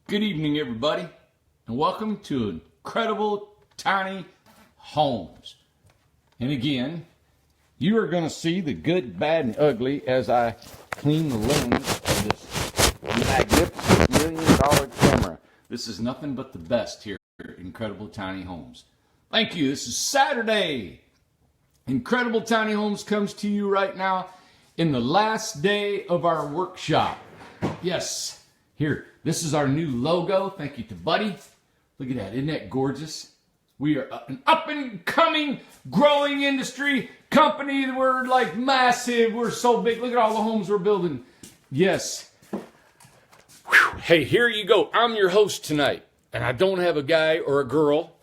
Good evening, everybody, and welcome to Incredible Tiny Homes. And again, you are going to see the good, bad, and ugly as I clean the lens of this magnificent $1 million camera. This is nothing but the best here at Incredible Tiny Homes. Thank you. This is Saturday. Incredible Tiny Homes comes to you right now in the last day of our workshop. Yes. Here, this is our new logo. Thank you to Buddy. Look at that. Isn't that gorgeous? We are an up-and-coming, growing industry company. We're like massive. We're so big. Look at all the homes we're building. Yes. Whew. Hey, here you go. I'm your host tonight. And I don't have a guy or a girl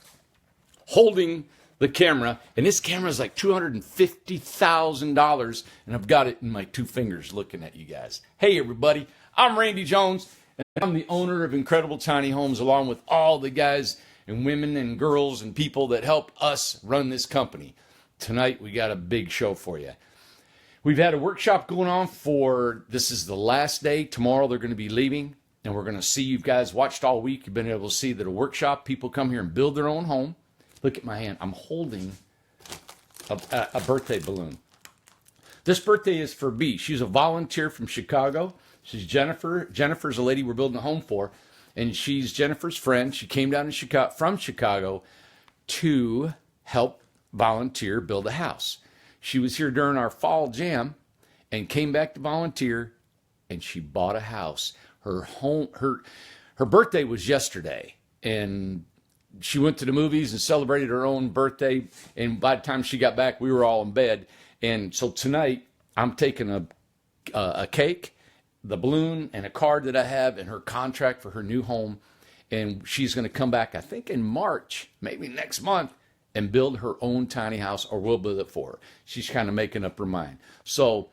holding the camera. And this camera is like $250,000. And I've got it in my two fingers looking at you guys. Hey, everybody. I'm Randy Jones. And I'm the owner of Incredible Tiny Homes, along with all the guys and women and girls and people that help us run this company. Tonight, we got a big show for you. We've had a workshop going on this is the last day. Tomorrow, they're going to be leaving, and we're going to see you guys watched all week. You've been able to see that a workshop, people come here and build their own home. Look at my hand. I'm holding a birthday balloon. This birthday is for B. She's a volunteer from Chicago. She's Jennifer. Jennifer's a lady we're building a home for, and she's Jennifer's friend. She came down from Chicago to help volunteer build a house. She was here during our fall jam and came back to volunteer, and she bought a house. Her birthday was yesterday, and she went to the movies and celebrated her own birthday, and by the time she got back, we were all in bed. And so tonight, I'm taking a cake, the balloon, and a card that I have, and her contract for her new home. And she's going to come back, I think in March, maybe next month, and build her own tiny house, or we'll build it for her. She's kind of making up her mind. So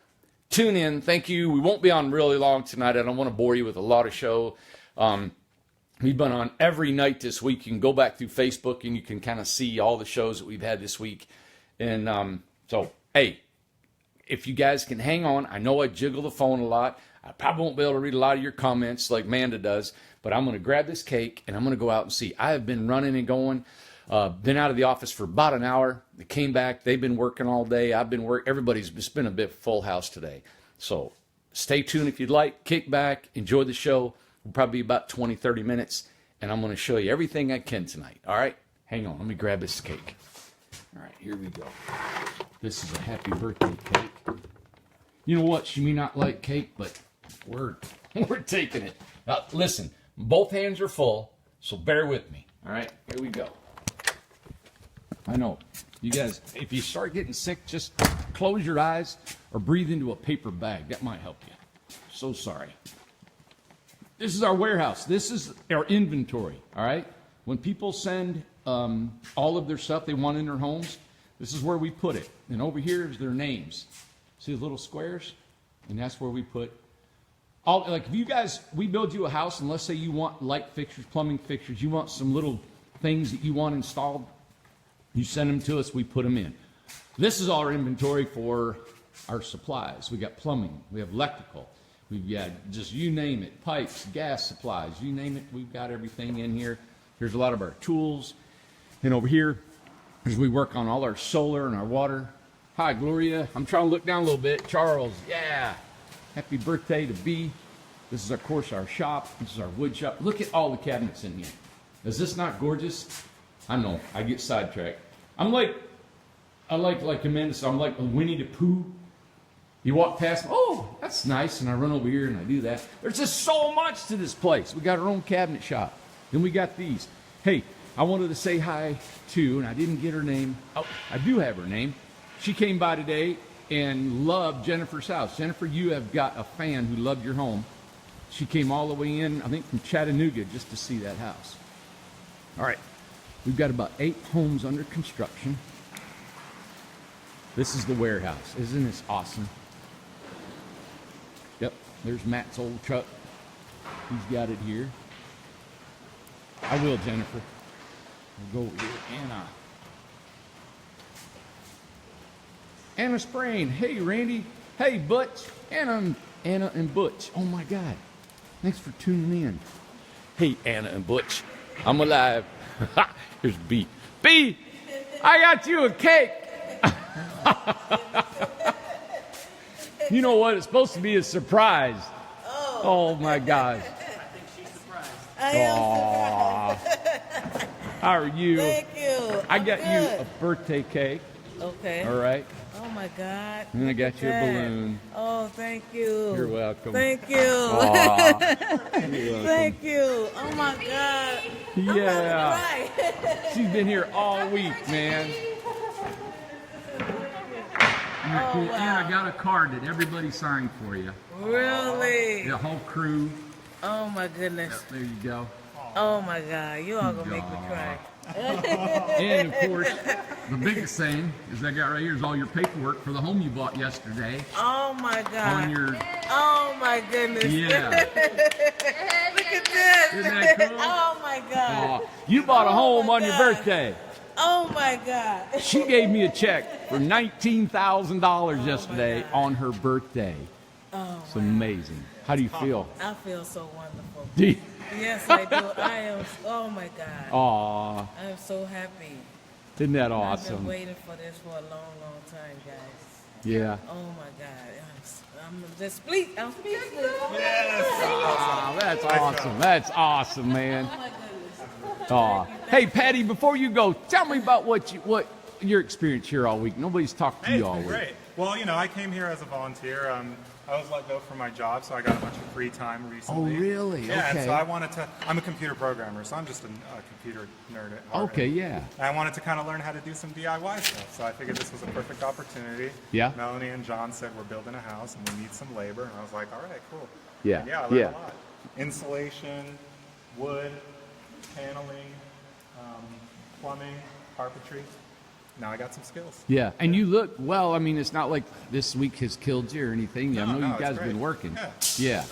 tune in. Thank you. We won't be on really long tonight. I don't want to bore you with a lot of show. We've been on every night this week. You can go back through Facebook, and you can kind of see all the shows that we've had this week. And so, hey, if you guys can hang on, I know I jiggle the phone a lot. I probably won't be able to read a lot of your comments like Manda does, but I'm going to grab this cake and I'm going to go out and see. I have been running and going, been out of the office for about an hour. They came back. They've been working all day. I've been working. Everybody's just been a bit full house today. So stay tuned if you'd like. Kick back. Enjoy the show. We'll probably be about 20, 30 minutes, and I'm going to show you everything I can tonight. All right? Hang on. Let me grab this cake. All right, here we go. This is a happy birthday cake. You know what? She may not like cake, but we're taking it. Now, listen, both hands are full, so bear with me. All right, here we go. I know. You guys, if you start getting sick, just close your eyes or breathe into a paper bag. That might help you. So sorry. This is our warehouse. This is our inventory, all right? When people send all of their stuff they want in their homes, this is where we put it. And over here is their names. See the little squares? And that's where we put all, like if you guys, we build you a house, and let's say you want light fixtures, plumbing fixtures, you want some little things that you want installed, you send them to us, we put them in. This is our inventory for our supplies. We got plumbing, we have electrical, we've got just you name it, pipes, gas supplies, you name it, we've got everything in here. Here's a lot of our tools. And over here, as we work on all our solar and our water. Hi, Gloria. I'm trying to look down a little bit. Charles, yeah. Happy birthday to B. This is, of course, our shop. This is our wood shop. Look at all the cabinets in here. Is this not gorgeous? I know. I get sidetracked. I like Amanda said, I'm like Winnie the Pooh. You walk past, oh, that's nice. And I run over here and I do that. There's just so much to this place. We got our own cabinet shop. Then we got these. Hey, I wanted to say hi to, and I didn't get her name. Oh, I do have her name. She came by today and loved Jennifer's house. Jennifer, you have got a fan who loved your home. She came all the way in, I think from Chattanooga, just to see that house. All right, we've got about 8 homes under construction. This is the warehouse. Isn't this awesome? Yep, there's Matt's old truck. He's got it here. I will, Jennifer. We'll go over here. Anna Sprain. Hey, Randy. Hey, Butch. Anna and Butch. Oh, my God. Thanks for tuning in. Hey, Anna and Butch, I'm alive. Here's B. B, I got you a cake. You know what? It's supposed to be a surprise. Oh my gosh. I think she's surprised. I am Aw. How are you? Thank you. I I'm got you good. a birthday cake. Okay. All right. Oh my God. And I got Look you a at that. balloon. Oh, thank you. You're welcome. Thank you. Aw. You're welcome. Thank you. Oh my God. I'm about to Yeah. cry. She's been here all week, man. And I got a card that everybody signed for you. Really? The whole crew. Oh my goodness. There you go. Oh my God. You all gonna make me cry. And of course, the biggest thing is I got right here is all your paperwork for the home you bought yesterday. Oh my God. On your, Oh my goodness. yeah. Look at this. Isn't that cool? Oh my God. You bought a home my on your God. birthday. Oh my God. She gave me a check for $19,000 yesterday on her birthday. Oh, It's amazing. How do you feel? I feel so wonderful. Do you? Yes, I do. I am. Oh my God. Aw, I am so happy. isn't that I've been awesome? waiting for this for a long, long time, guys. Yeah. Oh my God. I'm just I'm speechless. Ah, that's awesome. That's awesome, man. Oh my goodness. Aw. Hey, Patty, before you go, tell me about what your experience here all week. Nobody's talked to Hey, you it's all been week. great. Well, you know, I came here as a volunteer. I was let go from my job, so I got a bunch of free time recently. Oh, really? Yeah, and Okay. so I wanted to. I'm a computer programmer, so I'm just a computer nerd at heart. Okay, yeah. And I wanted to kind of learn how to do some DIY stuff, so I figured this was a perfect opportunity. Yeah. Melanie and John said we're building a house and we need some labor, and I was like, all right, cool. Yeah, And yeah, I learned yeah. a lot. Insulation, wood, paneling, plumbing, carpentry. Now I got some skills. Yeah, and you look well. I mean, it's not like this week has killed you or anything. I know No, you it's guys have great. been working. Yeah. Yeah.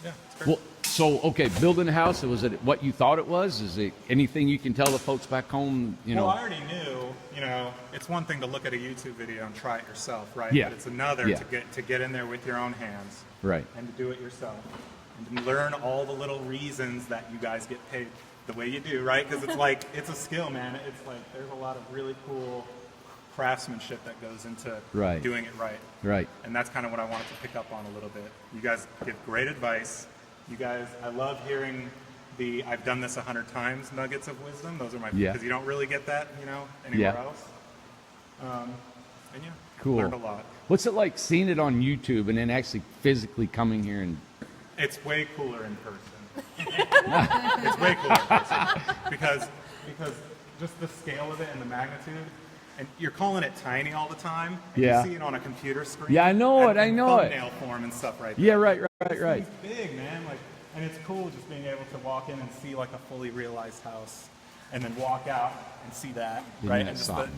Yeah, it's great. Well, so okay, building a house. Was it what you thought it was? Is it anything you can tell the folks back home? You know. Well, I already knew, you know, it's one thing to look at a YouTube video and try it yourself, right? Yeah. But it's another Yeah. to get in there with your own hands Right. and to do it yourself and to learn all the little reasons that you guys get paid the way you do, right? Because it's like, it's a skill, man. It's like there's a lot of really cool craftsmanship that goes into Right. doing it right. Right. And that's kind of what I wanted to pick up on a little bit. You guys give great advice. You guys, I love hearing the I've done this 100 times nuggets of wisdom. Those are my, Yeah. because you don't really get that, you know, anywhere Yeah. else. And yeah, Cool. learned a lot. What's it like seeing it on YouTube and then actually physically coming here and? It's way cooler in person. It's way cooler in person because just the scale of it and the magnitude. And you're calling it tiny all the time. And Yeah. You see it on a computer screen. Yeah, I know and it, I know it. thumbnail form and stuff right Yeah. there. Right. It's Right. big, man. Like, and it's cool just being able to walk in and see like a fully realized house, and then walk out and see that, Isn't right? that And just something?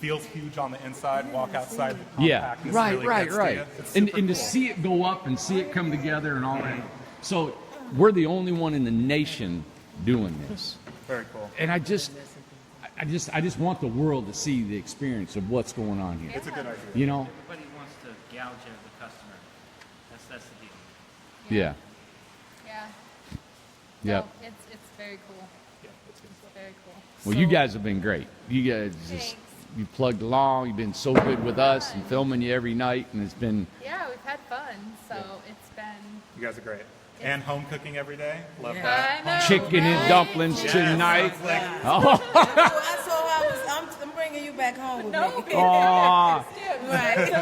feels huge on the inside. Walk outside. The Yeah. compactness Right. really Right. gets to Right. you. It's And super to cool. see it go up and see it come together and all that. So we're the only one in the nation doing this. Very cool. And I just want the world to see the experience of what's going on here. It's a good idea. You know? Everybody wants to gouge out the customer. That's the deal. Yeah. Yeah. Yep. No, it's very cool. Yeah, it's good. It's very cool. Well, you guys have been great. You guys just Thanks. you plugged along. You've been so good with us and filming you every night, and it's been Yeah, we've had fun. So it's been. You guys are great. And home cooking every day. Love Yeah. that. I know. chicken and right? dumplings Yes, tonight. sounds like- Oh, I'm bringing you back home with No. me. aw, Right. We're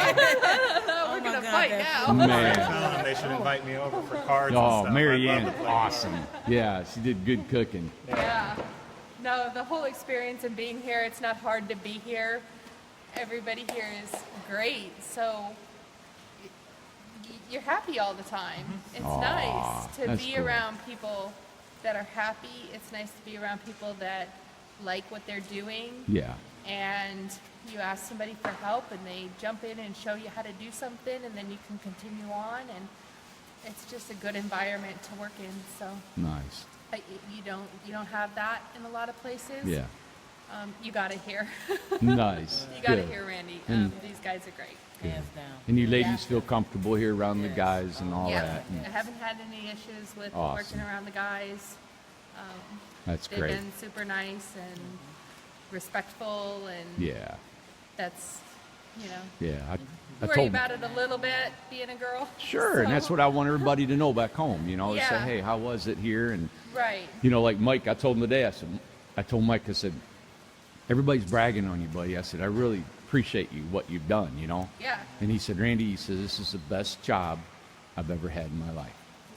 my gonna God, fight that's now. man. Tell them they should invite me over for cards and Oh, stuff. Mary I'd love Ann, to play. awesome. Yeah, she did good cooking. Yeah. No, the whole experience of being here, it's not hard to be here. Everybody here is great. So you're happy all the time. It's Aw, nice to that's be cool. around people that are happy. It's nice to be around people that like what they're doing. Yeah, And you ask somebody for help and they jump in and show you how to do something, and then you can continue on, and it's just a good environment to work in. So nice. you don't have that in a lot of places. Yeah, You got to hear. Nice. You got to Good. hear Randy. These guys are great. Hands down. And you ladies feel comfortable here around the guys and all Yeah, that. And I haven't had any issues with Awesome. working around the guys. that's They've great. been super nice and respectful, and Yeah. that's, you know, Yeah. I worry told about it a little bit being a girl. Sure, and that's So- what I want everybody to know back home. You know, to say, Yeah. hey, how was it here? And Right. you know, like Mike, I told him today. I told Mike, I said, everybody's bragging on you, buddy. I said, I really appreciate you, what you've done. You know. Yeah. And he said, Randy, he says, this is the best job I've ever had in my life.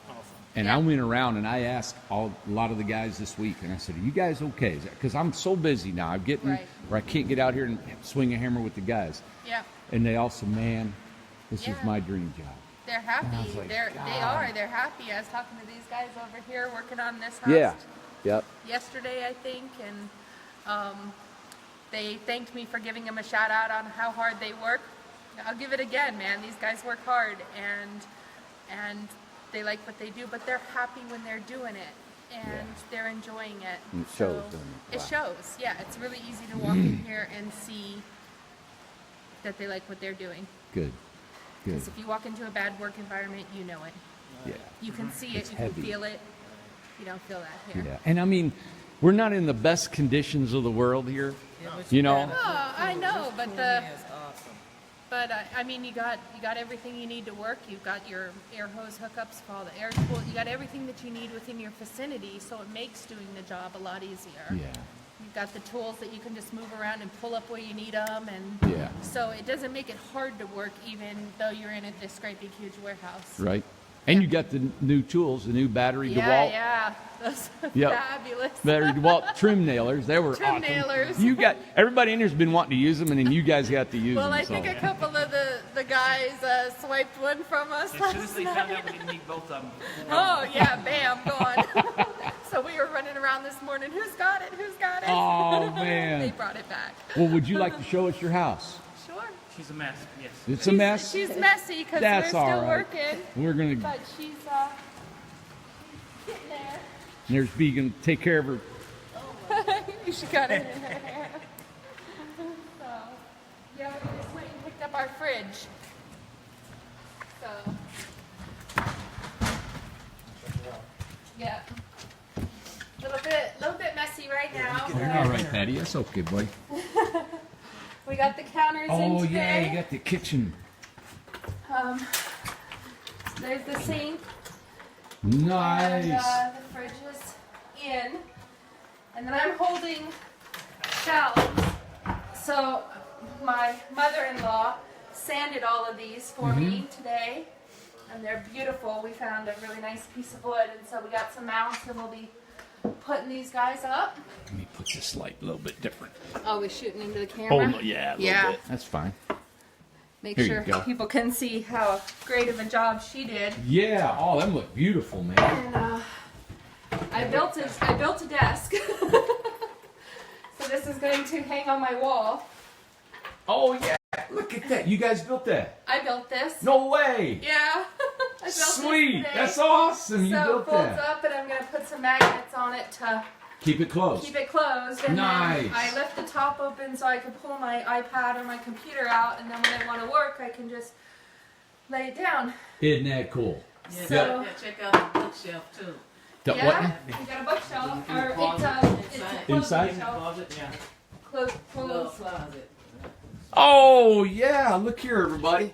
Awesome. And Yeah. I went around and I asked a lot of the guys this week, and I said, are you guys okay? Because I'm so busy now. I'm getting Right. where I can't get out here and swing a hammer with the guys. Yeah. And they all said, man, this is Yeah. my dream job. They're happy. I was like, They God. are. They're happy. I was talking to these guys over here working on this house Yeah. Yep. yesterday, I think, and they thanked me for giving them a shout out on how hard they work. I'll give it again, man. These guys work hard, and they like what they do, but they're happy when they're doing it, and they're enjoying it. And it shows, doesn't it? It Wow. shows. Yeah, it's really easy to walk in here and see that they like what they're doing. Good. Good. Because if you walk into a bad work environment, you know it. Yeah. You can see it, It's you heavy. can feel it. You don't feel that here. Yeah. And I mean, we're not in the best conditions of the world here. Yeah, but You know? gotta- Oh, I know, but Cool, the yeah, it's awesome. but I mean, you got everything you need to work. You've got your air hose hookups for all the air tool. You got everything that you need within your vicinity, so it makes doing the job a lot easier. Yeah. You've got the tools that you can just move around and pull up where you need them, and Yeah. so it doesn't make it hard to work, even though you're in this great big huge warehouse. Right. And you got the new tools, the new battery Yeah, DeWalt. yeah, those are Yep. fabulous. Battery DeWalt trim nailers. They were Trim awesome. nailers. You got everybody in there's been wanting to use them, and then you guys got to use Well, them. I think so. a couple of the guys swiped one from us As soon as last they found night. out we didn't need both of them. Oh yeah, bam, gone. So we were running around this morning. Who's got it? Who's got it? Oh, They man. brought it back. Well, would you like to show us your house? Sure. She's a mess, yes. It's a mess. She's messy because we're That's still all right. working, We're gonna. but she's getting there. There's vegan. Take care of her. She got it in her hair. So yeah, we just went and picked up our fridge. So yeah. Little bit messy right now. You're all right, Patty. That's okay, boy. We got the counters in Oh today. yeah, you got the kitchen. There's the sink. Nice. And the fridge is in. And then I'm holding shelves. So my mother-in-law sanded all of these for me today. And they're beautiful. We found a really nice piece of wood. And so we got some mounts and we'll be putting these guys up. Let me put this light a little bit different. Oh, we're shooting into the Oh camera. no, yeah, a little Yeah. bit. That's fine. Make Here you sure go. people can see how great of a job she did. Yeah. Oh, them look beautiful, man. And I built a desk. So this is going to hang on my wall. Oh yeah. Look at that. You guys built that? I built this. No way. Yeah. I built Sweet. this today. That's awesome. You So it built folds that. up, and I'm gonna put some magnets on it to Keep it closed. keep it closed. And Nice. then I left the top open so I could pull my iPad or my computer out, and then when I want to work, I can just lay it down. Isn't that cool? Yeah, So- yeah, check out the bookshelf too. The Yeah, what? we got a bookshelf, or it's a closed Inside? In the bookshelf. closet, yeah. Closed. Little closet. Oh yeah. Look here, everybody.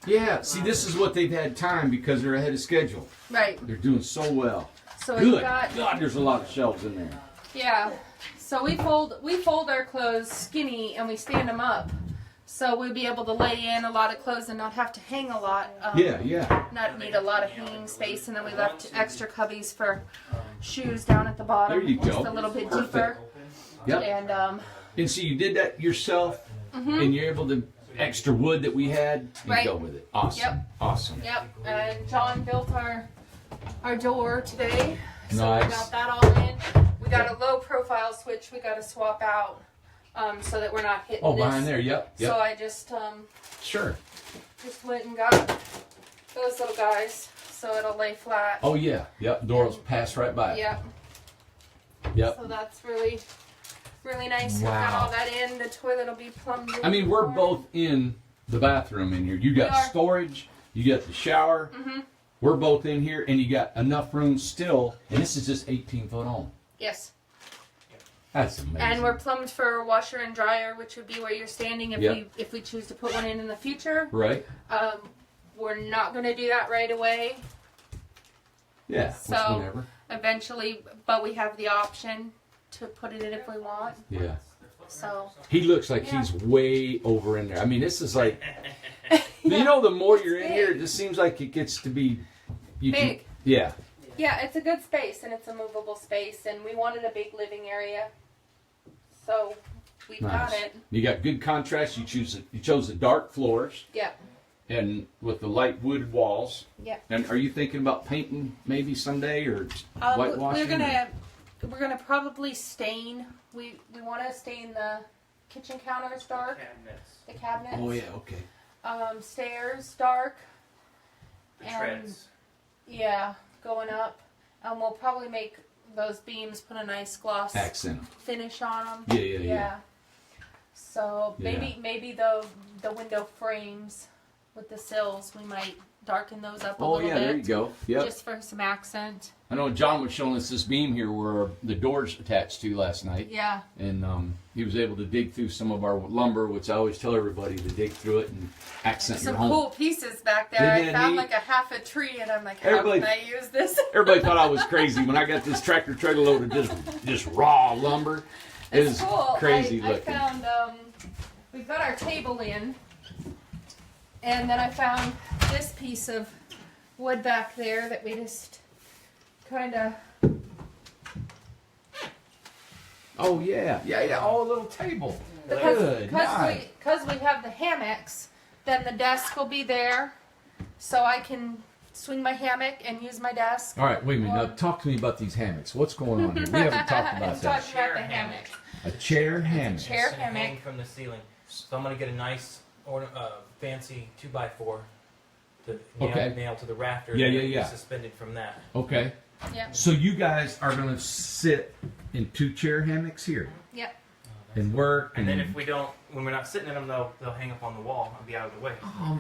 Yeah. See, this is what they've had time because they're ahead of schedule. Right. They're doing so well. So we've Good. got God, there's a lot of shelves in there. yeah. So we fold our clothes skinny and we stand them up. So we'll be able to lay in a lot of clothes and not have to hang a lot. Yeah. Not need a lot of hanging space, and then we left extra cubbies for shoes down at the bottom. There you Just go. a little bit Perfect. deeper. Yep. And And so you did that yourself, and you're able to extra wood that we had and Right. go with it. Awesome. Yep. Awesome. yep. And John built our door today. So we Nice. got that all in. We got a low profile switch we got to swap out so that we're not hitting Oh, this. behind there. Yep. So I just Sure. went and got those little guys so it'll lay flat. Oh yeah. Yep. Doors pass right by. Yep. Yep. So that's really really nice. We've got Wow. all that in. The toilet will be plumbed in. I mean, we're for it. both in the bathroom in here. You We got are. storage, you got the shower. We're both in here, and you got enough room still. And this is just 18-foot home. Yes. That's amazing. And we're plumbed for a washer and dryer, which would be where you're standing Yep. if we choose to put one in the future. right. We're not going to do that right away. Yeah. Just So whenever. eventually, but we have the option to put it in if we want. Yeah. So He looks like Yeah. he's way over in there. I mean, this is like, you know, the more you're in big. here, it just seems like it gets to be Big. Yeah. yeah, it's a good space and it's a movable space, and we wanted a big living area, so we've got Nice. it. You got good contrast. You chose the dark floors Yeah, and with the light wood walls. yeah. And are you thinking about painting maybe someday or whitewashing? We're gonna probably stain. We want to stain the kitchen counters dark, Cabinets, the cabinets. Oh yeah. Okay. Stairs dark. the And- treads. Yeah, going up. We'll probably make those beams, put a nice gloss Accent. finish on them. Yeah. So Yeah. maybe the window frames with the sills, we might darken those up a Oh little yeah. bit. There you go. Yep. Just for some accent. I know John was showing us this beam here where the door's attached to last night. Yeah. And he was able to dig through some of our lumber, which I always tell everybody to dig through it and accent Some your home. cool pieces back there. Isn't I that found neat? like a half a tree, and I'm like, how Everybody- can I use this? Everybody thought I was crazy when I got this tractor trailer load of just raw lumber. It It's was cool. crazy I looking. found we've got our table in, and then I found this piece of wood back there that we just kind of. Oh yeah. Oh, a little table. Because Good. Nice. we have the hammocks, then the desk will be there, so I can swing my hammock and use my desk. All right, wait a minute. Now Or- talk to me about these hammocks. What's going on here? We haven't talked about Let's that. talk about Chair the hammock. hammock. A chair hammock. chair It's gonna hang hammock. from the ceiling. So I'm gonna get a nice, fancy 2x4 to Okay. nail to the rafter. Yeah, and yeah, then yeah. Suspended from that. Okay. Yep. So you guys are gonna sit in 2 chair hammocks here Yep. and work, And then if we don't, when we're not sitting in them, they'll hang up on the wall and be out of the way.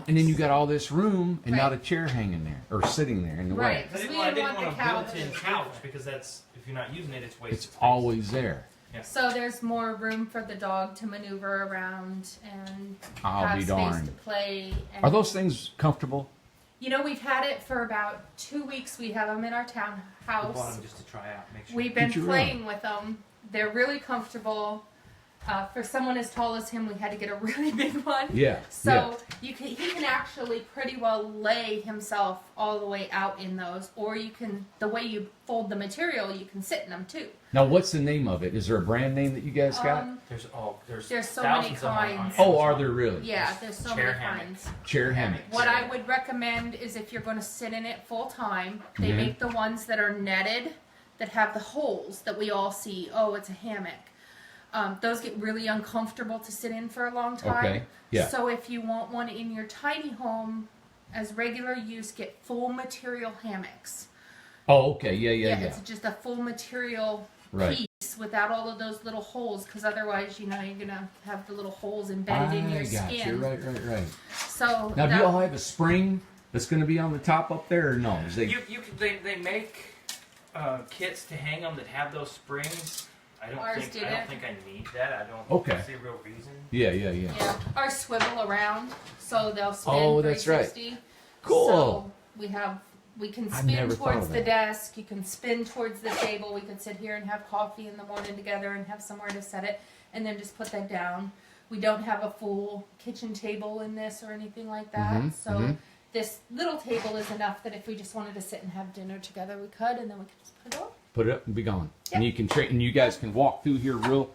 and then you got all this room and not a Right. chair hanging there or sitting there in the way. Right. I Because didn't, we want, I didn't didn't want want the a built-in couch. couch because that's if you're not using it, it's wasted. It's space. always there. So there's more room for the dog to maneuver around and I'll have be space darned. to play. And, Are those things comfortable? You know, we've had it for about 2 weeks. We have them in our We bought townhouse. them just to try out, make sure. We've been Did you playing with them. They're really comfortable. For someone as tall as him, we had to get a really big one. Yeah. So he can actually pretty well lay himself all the way out in those, or you can, the way you fold the material, you can sit in them too. Now, what's the name of it? Is there a brand name that you guys got? There's There's so many thousands of them on kinds. Oh, are Amazon. there really? Yeah, there's so Chair many hammock. kinds. Chair hammock. What I would recommend is if you're going to sit in it full time, they Mhm. make the ones that are netted, that have the holes that we all see. Oh, it's a hammock. Those get really uncomfortable to sit in for a long time. Okay, yeah. So if you want one in your tiny home as regular use, get full material hammocks. Oh, okay. Yeah. It's just a full material Right. piece without all of those little holes, because otherwise, you're gonna have the little holes embedded in your I got skin. you. Right. So Now, do that- y'all have a spring that's going to be on the top up there, or no? Is they, They make kits to hang them that have those springs. I don't Ours think didn't. I need that. I don't Okay. see a real reason. yeah. Yeah, or swivel around, so they'll spin. Oh, that's right. 360. Cool. So we can I spin never thought towards of the that. desk. You can spin towards the table. We could sit here and have coffee in the morning together and have somewhere to set it, and then just put that down. We don't have a full kitchen table in this or anything like that. Mhm, So mhm. this little table is enough that if we just wanted to sit and have dinner together, we could, and then we could just put it on. Put it up and be gone. Yep. And you can and you guys can walk through here real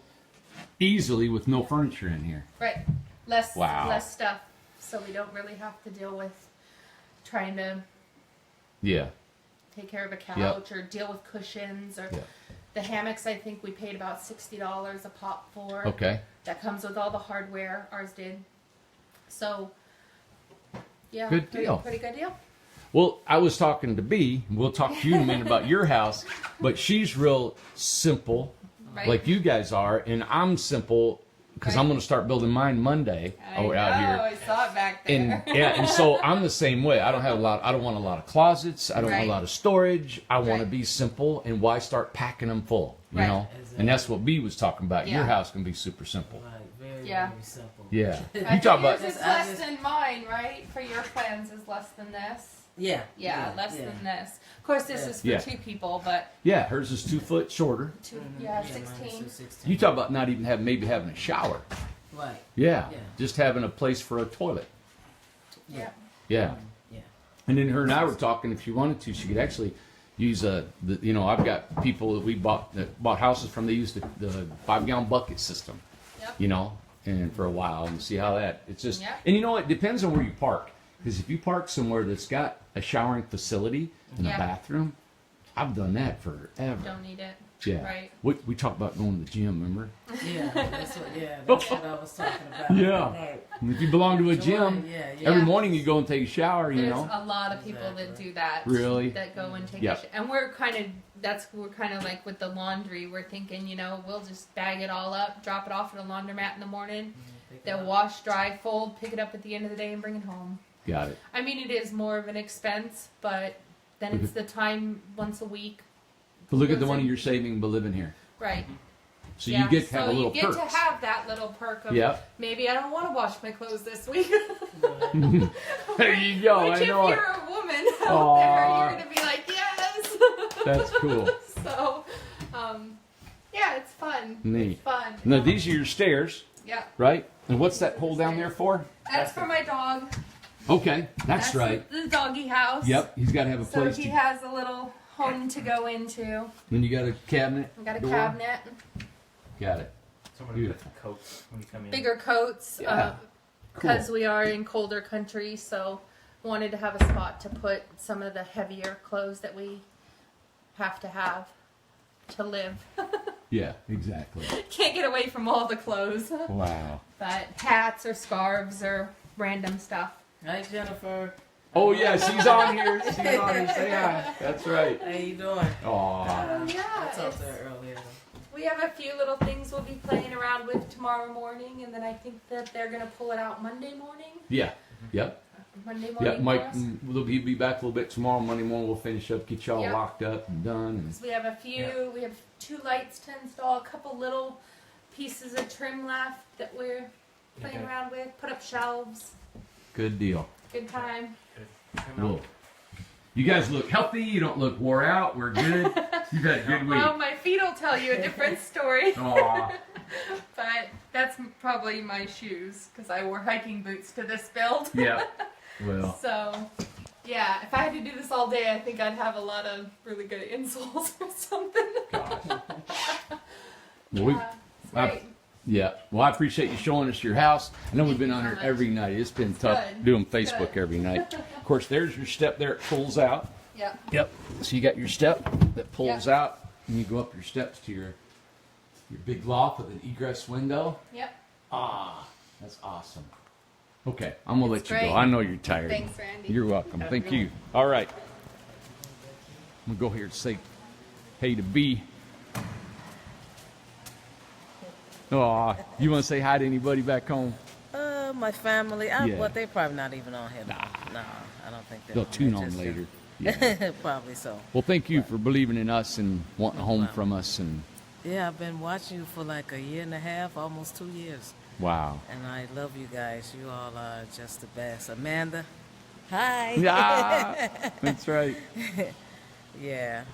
easily with no furniture in here. Right. Less Wow. stuff, so we don't really have to deal with trying to Yeah. take care of a couch or deal with cushions or Yep. the hammocks. I think we paid about $60 a pop for. Okay. That comes with all the hardware. Ours did. So, yeah, Good deal. Pretty good deal. Well, I was talking to B. We'll talk to you in a minute about your house, but she's real simple Right. like you guys are, and I'm simple because I'm Right. going to start building mine Monday I know, out here. I saw it back there. And yeah, and so I'm the same way. I don't want a lot of closets. I don't want Right. a lot of storage. I want to Right. be simple. And why start packing them full? You Right. know. And that's what B was talking about. Your Yeah. house can be super simple. Right, very, Yeah. very simple. Yeah. I You talk about. yours is I less just- than mine, right? For your plans is less than this. Yeah. Yeah, less yeah. than this. Of course, this Yeah. is for Yeah. 2 people, but Yeah, hers is 2 foot shorter. yeah, mine is 16. 216. You talk about not even maybe having a shower. Right. Yeah. Yeah. Just having a place for a toilet. Yeah. Yeah. Yeah. And then her and I were talking. If she wanted to, she could actually use I've got people that we bought houses from. They use the 5-gallon bucket system. Yep. You know, and for a while and see how that. It's just. Yep. And you know, it depends on where you park. Because if you park somewhere that's got a showering facility and Yeah. a bathroom, I've done that forever. Don't need it. Yeah. Right. We talked about going to the gym. Remember? Yeah, that's what I was talking about. Yeah. Right. And if you belong to a gym, Yeah, every Yeah. morning you go and take a shower. You There's know. a lot of people that Exactly. do that. Really? That go and take Yep. a and we're kind of like with the laundry. We're thinking, we'll just bag it all up, drop it off at a laundromat in the morning. Pick it They'll up. wash, dry, fold, pick it up at the end of the day, and bring it home. Got it. I mean, it is more of an expense, but then it's the time once a week, But look at the money you're saving by living here. right? So Yeah, you get to have so a little you get perks. to have that little perk of Yep. maybe I don't want to wash my clothes this week. There you go. Which I if know you're it. a woman out Aw. there, you're gonna be like, yes. That's cool. So, yeah, it's fun. Neat. It's fun. Now these are your stairs, Yeah, right? And what's that hole down there for? that's for my dog. Okay, that's right. The doggy house. Yep, he's got to have a So place he to. has a little home to go into. Then you got a cabinet. We got a door? cabinet, Got it. So I'm gonna put Beautiful. coats when you come in. bigger coats. Yeah. Because Cool. we are in colder country, so wanted to have a spot to put some of the heavier clothes that we have to live. Yeah, exactly. Can't get away from all the clothes. Wow. But hats or scarves or random stuff. Hi, Jennifer. Oh yeah, she's on here. She's on here. Say hi. That's right. How you doing? Aw. Yeah, I talked it's- to her earlier. we have a few little things we'll be playing around with tomorrow morning, and then I think that they're gonna pull it out Monday morning. Yeah. Yep. Monday morning. Yep. Mike, for us. he'll be back a little bit tomorrow. Monday morning we'll finish up, get y'all Yep. locked up and done. And So we have a few. We have 2 lights to install. A couple little pieces of trim left that we're playing Okay. around with. Put up shelves. good deal. Good time. Cool. You guys look healthy. You don't look wore out. We're good. You've had a good week. Well, my feet will tell you a different story. Aw. But that's probably my shoes because I wore hiking boots to this build. Yeah. Well. So, yeah, if I had to do this all day, I think I'd have a lot of really good insoles or something. Gosh. Well, we, Yeah, it's great. yeah. Well, I appreciate you showing us your house. I know we've been on here every night. It's been tough Good. doing Facebook Good. every night. Of course, there's your step there. It pulls out. Yeah. Yep. So you got your step that pulls Yep. out, and you go up your steps to your big loft with an egress window. Yep. Ah, that's awesome. Okay, I'm gonna let It's you great. go. I know you're tired. Thanks, Randy. You're welcome. Thank you. All right. I'm gonna go here and say hey to B. Oh, you want to say hi to anybody back home? My family. Yeah. Well, they're probably not even on here. Nah, I don't think they're They'll on tune there on just later. yet. Yeah. Probably so. Well, thank you for believing in us and wanting a home from us. And Yeah, I've been watching you for like a year and a half, almost 2 years. wow. And I love you guys. You all are just the best. Amanda, hi. Yeah, that's right. Yeah.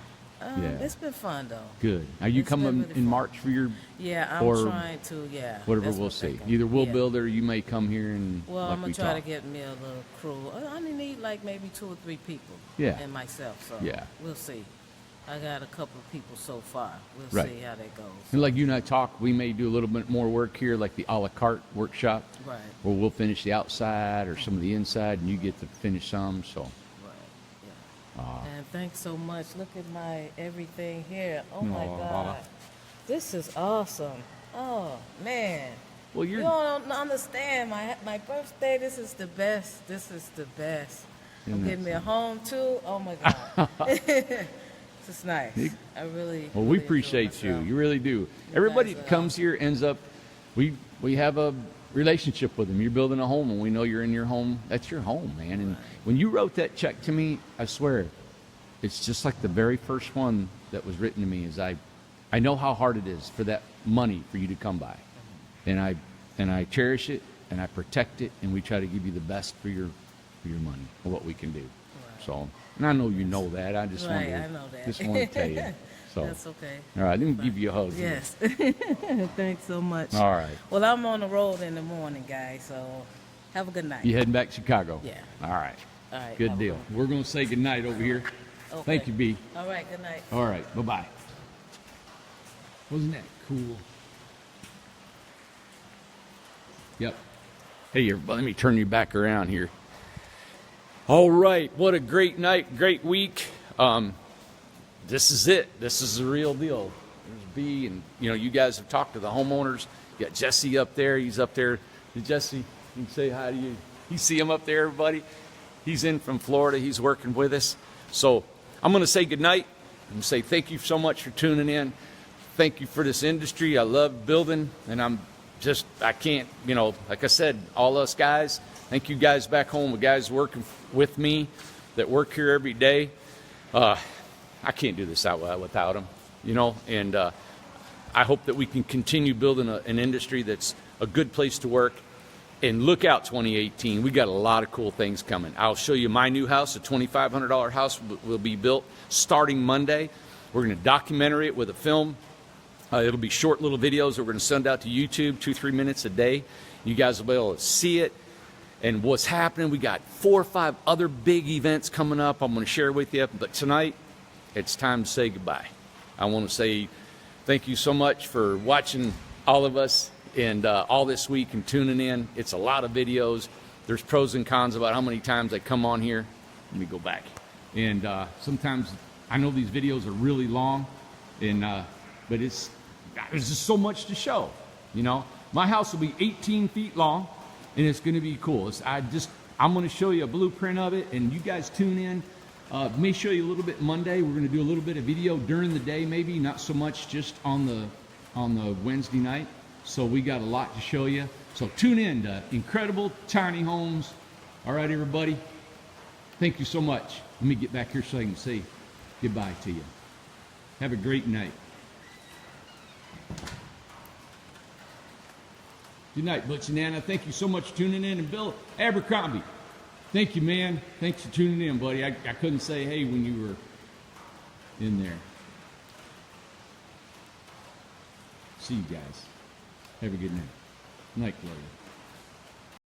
Yeah. It's been fun though. Good. Are you It's been coming really in fun. March for your Yeah, I'm Or trying to. Yeah. whatever that's we'll what see? thinking. Either we'll Yeah. build or you may come here and Well, like I'm we gonna try talk. to get me a little crew. I only need like maybe 2 or 3 people. Yeah. And myself. So Yeah. we'll see. I got a couple of people so far. We'll Right. see how that goes. And like you and I talk, we may do a little bit more work here, like the a la carte workshop, Right. where we'll finish the outside or some of the inside, and you get to finish some. So, Right. Yeah. And thanks so much. Look at my everything here. Oh my Aw. God. This is awesome. Oh man. well, You you're don't understand. My birthday, this is the best. This is the best. I'm Isn't getting that me a home too. Oh my God. It's nice. I really. Well, we really enjoy appreciate you. myself. You really do. Everybody guys that are comes here ends up, we have a relationship with them. You're building a home, and we know you're in your home. That's your home, man. And when you wrote that check to me, I swear, it's just like the very first one that was written to me. Is I know how hard it is for that money for you to come by, and I cherish it and I protect it, and we try to give you the best for your money or what we can do. So, and I know you know that. I just Right, wanted I know that. just want to tell you. So, That's okay. all right, let me give you a hug. Yes. Thanks so much. All right. Well, I'm on the road in the morning, guys. So have a good night. You heading back to Chicago? Yeah. All right. All right. Good have a deal. We're going to say good night over here. Okay. Thank you, B. All right. Good night. All right. Bye-bye. Wasn't that cool? Yep. Hey, everybody, let me turn you back around here. All right. What a great night, great week. This is it. This is the real deal. There's B, and, you guys have talked to the homeowners. You got Jesse up there. He's up there. Jesse, you can say hi to you. You see him up there, everybody? He's in from Florida. He's working with us. So I'm going to say goodnight and say thank you so much for tuning in. Thank you for this industry. I love building, and I can't, like I said, all us guys, thank you guys back home, the guys working with me that work here every day. I can't do this without them, and I hope that we can continue building an industry that's a good place to work. And look out 2018. We got a lot of cool things coming. I'll show you my new house. A $2,500 house will be built starting Monday. We're going to documentary it with a film. It'll be short little videos that we're going to send out to YouTube, 2-3 minutes a day. You guys will be able to see it and what's happening. We got 4 or 5 other big events coming up I'm going to share with you. But tonight, it's time to say goodbye. I want to say thank you so much for watching all of us and all this week and tuning in. It's a lot of videos. There's pros and cons about how many times I come on here. Let me go back. And sometimes I know these videos are really long, and but there's just so much to show. My house will be 18 feet long, and it's going to be cool. I'm going to show you a blueprint of it, and you guys tune in. May show you a little bit Monday. We're going to do a little bit of video during the day, maybe not so much just on the Wednesday night. So we got a lot to show you. So tune in to Incredible Tiny Homes. All right, everybody. Thank you so much. Let me get back here so I can say goodbye to you. Have a great night. Good night, Butch and Anna. Thank you so much for tuning in. And Bill Abercrombie, thank you, man. Thanks for tuning in, buddy. I couldn't say hey when you were in there. See you guys. Have a good night. Night, Gloria.